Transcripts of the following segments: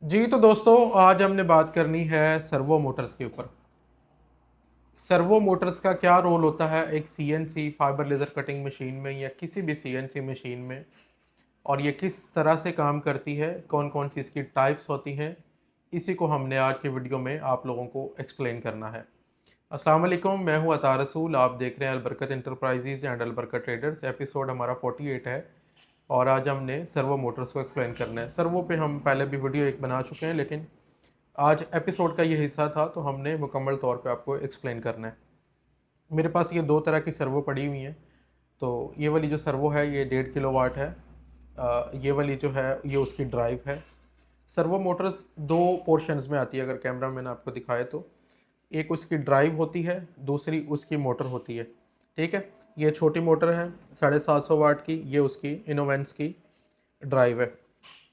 जी तो दोस्तों, आज हमने बात करनी है सर्वो मोटर्स के ऊपर। सर्वो मोटर्स का क्या रोल होता है एक CNC fibre laser cutting machine में या किसी भी सीएनसी मशीन में, और ये किस तरह से काम करती है, कौन कौन सी इसकी टाइप्स होती हैं, इसी को हमने आज के वीडियो में आप लोगों को एक्सप्लेन करना है। अस्सलाम वालेकुम, मैं हूं अता रसूल। आप देख रहे हैं अलबरकत इंटरप्राइजेज एंड अलबरकत ट्रेडर्स। एपिसोड हमारा 48 है और आज हमने सर्वो मोटर्स को एक्सप्लेन करना है। सर्वो पे हम पहले भी वीडियो एक बना चुके हैं, लेकिन आज एपिसोड का ये हिस्सा था तो हमने मुकम्मल तौर पे आपको एक्सप्लेन करना है। मेरे पास ये दो तरह की सर्वो पड़ी हुई हैं। तो ये वाली जो सर्वो है ये 1.5 किलोवाट है। ये वाली जो है ये उसकी ड्राइव है। सर्वो मोटर्स दो पोर्शंस में आती है, अगर कैमरा मैंने आपको दिखाए तो। एक उसकी ड्राइव होती है, दूसरी उसकी मोटर होती है। ठीक है, ये छोटी मोटर है 750 वाट की, ये उसकी इनोवेंस की ड्राइव है।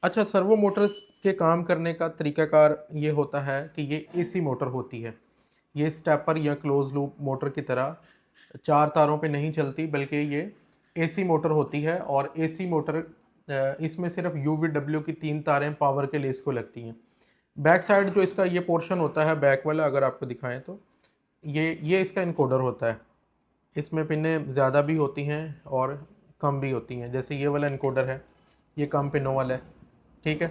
अच्छा, सर्वो मोटर्स के काम करने का तरीकाकार ये होता है कि ये एसी मोटर होती है। ये स्टेपर या क्लोज लूप मोटर की तरह चार तारों पे नहीं चलती, बल्कि ये एसी मोटर होती है। और एसी मोटर इसमें सिर्फ यूवीडब्ल्यू की 3 तारें पावर के लिए इसको लगती हैं। बैक साइड जो इसका ये पोर्शन होता है बैक वाला, अगर आपको दिखाएं तो ये इसका इनकोडर होता है। इसमें पिनें ज़्यादा भी होती हैं और कम भी होती हैं। जैसे ये वाला इनकोडर है, ये कम पिनों वाला है। ठीक है,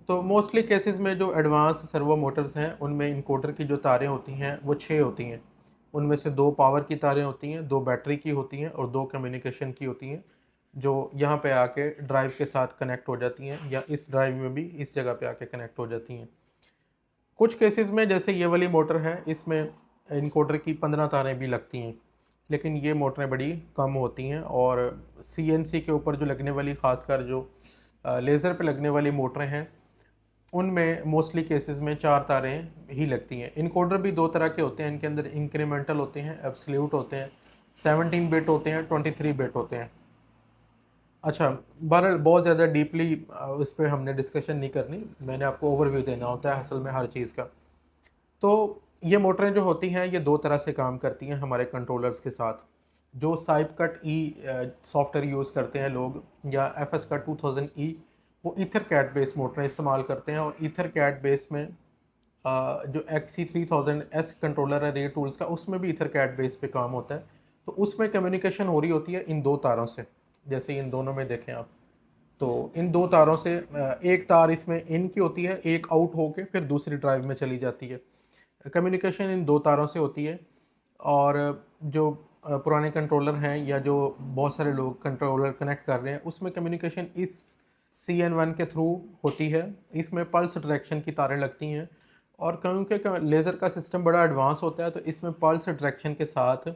तो मोस्टली केसेस में जो एडवांस सर्वो मोटर्स हैं उनमें इनकोडर की जो तारें होती हैं वो 6 होती हैं। उनमें से 2 पावर की तारें होती हैं, 2 बैटरी की होती हैं और 2 कम्युनिकेशन की होती हैं, जो यहाँ पे आके ड्राइव के साथ कनेक्ट हो जाती हैं, या इस ड्राइव में भी इस जगह पे आके कनेक्ट हो जाती हैं। कुछ केसेस में जैसे ये वाली मोटर है, इसमें इनकोडर की 15 तारें भी लगती हैं, लेकिन ये मोटरें बड़ी कम होती हैं। और सीएनसी के ऊपर जो लगने वाली, ख़ासकर जो लेज़र पे लगने वाली मोटरें हैं, उनमें मोस्टली केसेस में 4 तारें ही लगती हैं। इनकोडर भी दो तरह के होते हैं, इनके अंदर इंक्रीमेंटल होते हैं, एब्सोल्यूट होते हैं, 17 बिट होते हैं, 23 बिट होते हैं। अच्छा, बहरहाल बहुत ज़्यादा डीपली इस पर हमने डिस्कशन नहीं करनी, मैंने आपको ओवरव्यू देना होता है असल में हर चीज़ का। तो ये मोटरें जो होती हैं ये दो तरह से काम करती हैं हमारे कंट्रोलर्स के साथ। जो साइप कट ई सॉफ्टवेयर यूज़ करते हैं लोग, या एफ एस कट 2000 ई, वो ईथर कैट बेस मोटरें इस्तेमाल करते हैं। और ईथर कैट बेस में जो XC3000S कंट्रोलर है रे टूल्स का, उसमें भी ईथर कैट बेस पे काम होता है। तो उसमें कम्युनिकेशन हो रही होती है इन दो तारों से, जैसे इन दोनों में देखें आप। तो इन दो तारों से एक तार इसमें इन की होती है, एक आउट होके फिर दूसरी ड्राइव में चली जाती है। कम्युनिकेशन इन दो तारों से होती है। और जो पुराने कंट्रोलर हैं या जो बहुत सारे लोग कंट्रोलर कनेक्ट कर रहे हैं, उसमें कम्युनिकेशन इस CN1 के थ्रू होती है। इसमें पल्स डायरेक्शन की तारें लगती हैं। और क्योंकि लेज़र का सिस्टम बड़ा एडवांस होता है, तो इसमें पल्स डायरेक्शन के साथ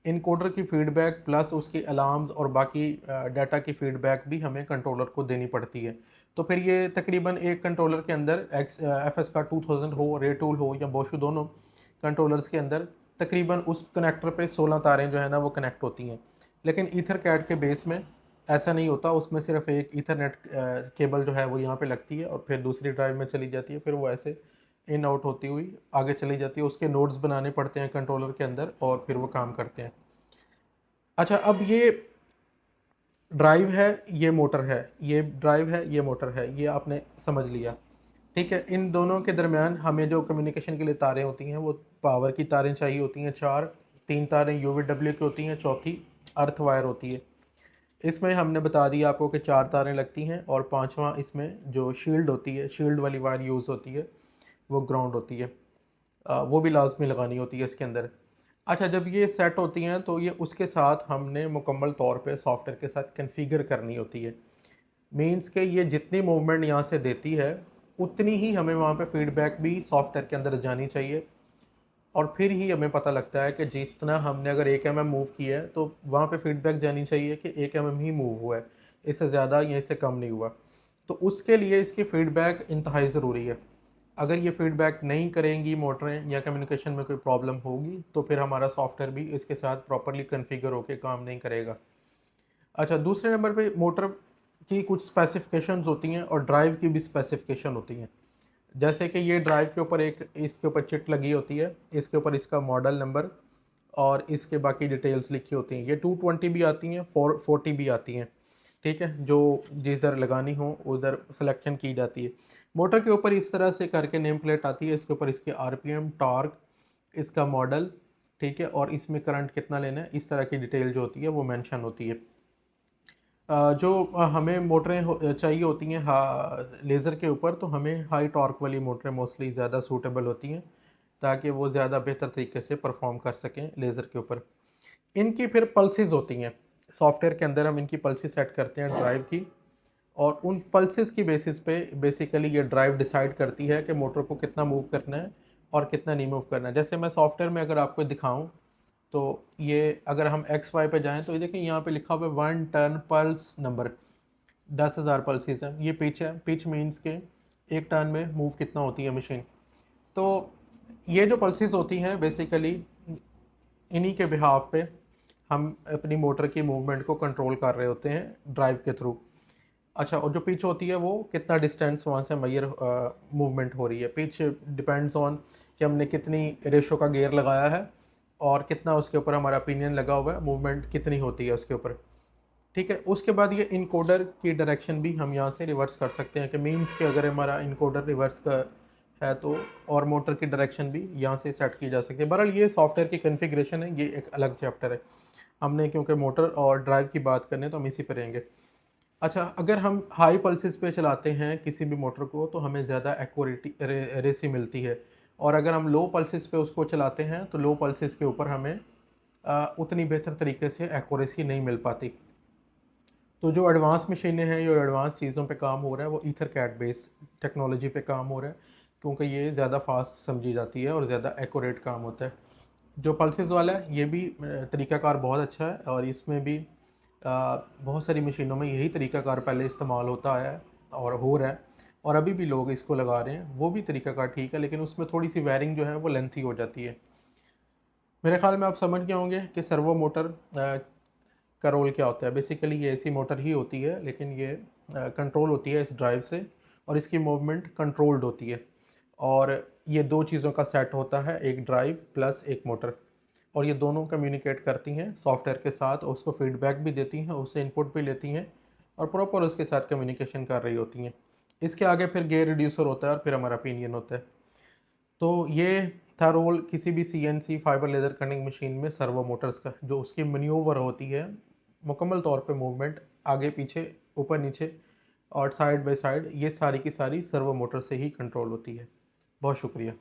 इनकोडर की फीडबैक प्लस उसकी अलार्म्स और बाकी डाटा की फीडबैक भी हमें कंट्रोलर को देनी पड़ती है। तो फिर ये तकरीबन एक कंट्रोलर के अंदर एफ एस का 2000 हो, रे टूल हो या बोशू, दोनों कंट्रोलर्स के अंदर तकरीबन उस कनेक्टर पे 16 तारें जो है ना वो कनेक्ट होती हैं। लेकिन ईथर कैट के बेस में ऐसा नहीं होता, उसमें सिर्फ एक ईथरनेट केबल जो है वो यहाँ पे लगती है और फिर दूसरी ड्राइव में चली जाती है। फिर वो ऐसे इन आउट होती हुई आगे चली जाती है। उसके नोड्स बनाने पड़ते हैं कंट्रोलर के अंदर और फिर वो काम करते हैं। अच्छा, अब ये ड्राइव है, ये मोटर है, ये ड्राइव है, ये मोटर है, ये आपने समझ लिया। ठीक है, इन दोनों के दरमियान हमें जो कम्युनिकेशन के लिए तारें होती हैं वो पावर की तारें चाहिए होती हैं, चार। 3 तारें यूवीडब्ल्यू की होती हैं, चौथी अर्थ वायर होती है। इसमें हमने बता दिया आपको कि 4 तारें लगती हैं, और पांचवा इसमें जो शील्ड होती है, शील्ड वाली वायर यूज़ होती है, वो ग्राउंड होती है। वो भी लाजमी लगानी होती है इसके अंदर। अच्छा, जब ये सेट होती हैं तो ये उसके साथ हमने मुकम्मल तौर पे सॉफ्टवेयर के साथ कन्फिगर करनी होती है। मीन्स कि ये जितनी मूवमेंट यहाँ से देती है, उतनी ही हमें वहाँ पे फीडबैक भी सॉफ्टवेयर के अंदर जानी चाहिए। और फिर ही हमें पता लगता है कि जितना हमने अगर 1 mm मूव किया है तो वहाँ पे फीडबैक जानी चाहिए कि 1 mm ही मूव हुआ है, इससे ज़्यादा या इससे कम नहीं हुआ। तो उसके लिए इसकी फ़ीडबैक इंतहाई ज़रूरी है। अगर ये फीडबैक नहीं करेंगी मोटरें या कम्युनिकेशन में कोई प्रॉब्लम होगी, तो फिर हमारा सॉफ्टवेयर भी इसके साथ प्रॉपरली कन्फिगर होकर काम नहीं करेगा। अच्छा, दूसरे नंबर पे मोटर की कुछ स्पेसिफिकेशंस होती हैं और ड्राइव की भी स्पेसिफिकेशन होती हैं। जैसे कि ये ड्राइव के ऊपर एक इसके ऊपर चिट लगी होती है, इसके ऊपर इसका मॉडल नंबर और इसके बाकी डिटेल्स लिखी होती हैं। ये 220 भी आती हैं, 440 भी आती हैं। ठीक है, जो जिधर लगानी हो उधर सिलेक्शन की जाती है। मोटर के ऊपर इस तरह से करके नेम प्लेट आती है, इसके ऊपर इसके आरपीएम, टॉर्क, इसका मॉडल, ठीक है, और इसमें करंट कितना लेना है, इस तरह की डिटेल जो होती है वो मेंशन होती है। जो हमें मोटरें चाहिए होती हैं लेज़र के ऊपर, तो हमें हाई टॉर्क वाली मोटरें मोस्टली ज़्यादा सूटेबल होती हैं, ताकि वो ज़्यादा बेहतर तरीके से परफॉर्म कर सकें लेज़र के ऊपर। इनकी फिर पल्सेस होती हैं, सॉफ्टवेयर के अंदर हम इनकी पल्सेस सेट करते हैं ड्राइव की, और उन पल्सेस की बेसिस पे बेसिकली ये ड्राइव डिसाइड करती है कि मोटर को कितना मूव करना है और कितना नहीं मूव करना है। जैसे मैं सॉफ्टवेयर में अगर आपको दिखाऊं, तो ये अगर हम एक्स वाई पे जाएं, तो ये देखें यहाँ पे लिखा हुआ है 1 टर्न पल्स नंबर, 10,000 पल्सेस हैं। ये पिच है, पिच मीन्स के एक टर्न में मूव कितना होती है मशीन। तो ये जो पल्सेस होती हैं बेसिकली इन्हीं के बिहाफ पे हम अपनी मोटर की मूवमेंट को कंट्रोल कर रहे होते हैं ड्राइव के थ्रू। अच्छा, और जो पिच होती है वो कितना डिस्टेंस वहाँ से मैयर मूवमेंट हो रही है। पिच डिपेंड्स ऑन कि हमने कितनी रेशो का गियर लगाया है और कितना उसके ऊपर हमारा ओपिनियन लगा हुआ है, मूवमेंट कितनी होती है उसके ऊपर, ठीक है। उसके बाद ये इनकोडर की डायरेक्शन भी हम यहाँ से रिवर्स कर सकते हैं, कि मीन्स के अगर हमारा इनकोडर रिवर्स का है तो, और मोटर की डायरेक्शन भी यहाँ से सेट की जा सकती है। बहरहाल ये सॉफ्टवेयर की कॉन्फ़िगरेशन है, ये एक अलग चैप्टर है। हमने क्योंकि मोटर और ड्राइव की बात करने, तो हम इसी पर रहेंगे। अच्छा, अगर हम हाई पल्सेस पे चलाते हैं किसी भी मोटर को, तो हमें ज़्यादा एक्यूरेटी रेसी मिलती है, और अगर हम लो पल्सेस पे उसको चलाते हैं, तो लो पल्सेस के ऊपर हमें उतनी बेहतर तरीके से एक्यूरेसी नहीं मिल पाती। तो जो एडवांस मशीनें हैं, जो एडवांस चीज़ों पे काम हो रहा है, वो ईथरकैट बेस्ड टेक्नोलॉजी पे काम हो रहा है, क्योंकि ये ज़्यादा फास्ट समझी जाती है और ज़्यादा एक्यूरेट काम होता है। जो पल्सेस वाला है, ये भी तरीक़ाकार बहुत अच्छा है, और इसमें भी बहुत सारी मशीनों में यही तरीक़ाकार पहले इस्तेमाल होता आया है और हो रहा है, और अभी भी लोग इसको लगा रहे हैं। वो भी तरीक़ाकार ठीक है, लेकिन उसमें थोड़ी सी वायरिंग जो है वो लेंथी हो जाती है। मेरे ख्याल में आप समझ गए होंगे कि सर्वो मोटर का रोल क्या होता है। बेसिकली ये ऐसी मोटर ही होती है, लेकिन ये कंट्रोल होती है इस ड्राइव से, और इसकी मूवमेंट कंट्रोल्ड होती है, और ये दो चीज़ों का सेट होता है, एक ड्राइव प्लस एक मोटर, और ये दोनों कम्युनिकेट करती हैं सॉफ्टवेयर के साथ, और उसको फीडबैक भी देती हैं, उससे इनपुट भी लेती हैं, और प्रॉपर उसके साथ कम्युनिकेशन कर रही होती हैं। इसके आगे फिर गेयर रिड्यूसर होता है, और फिर हमारा ओपिनियन होता है। तो ये था रोल किसी भी CNC fibre laser cutting machine में सर्वो मोटर्स का, जो उसकी मैन्यूवर होती है मुकम्मल तौर पे मूवमेंट, आगे पीछे, ऊपर नीचे और साइड बाय साइड, ये सारी की सारी सर्वो मोटर से ही कंट्रोल होती है। बहुत शुक्रिया।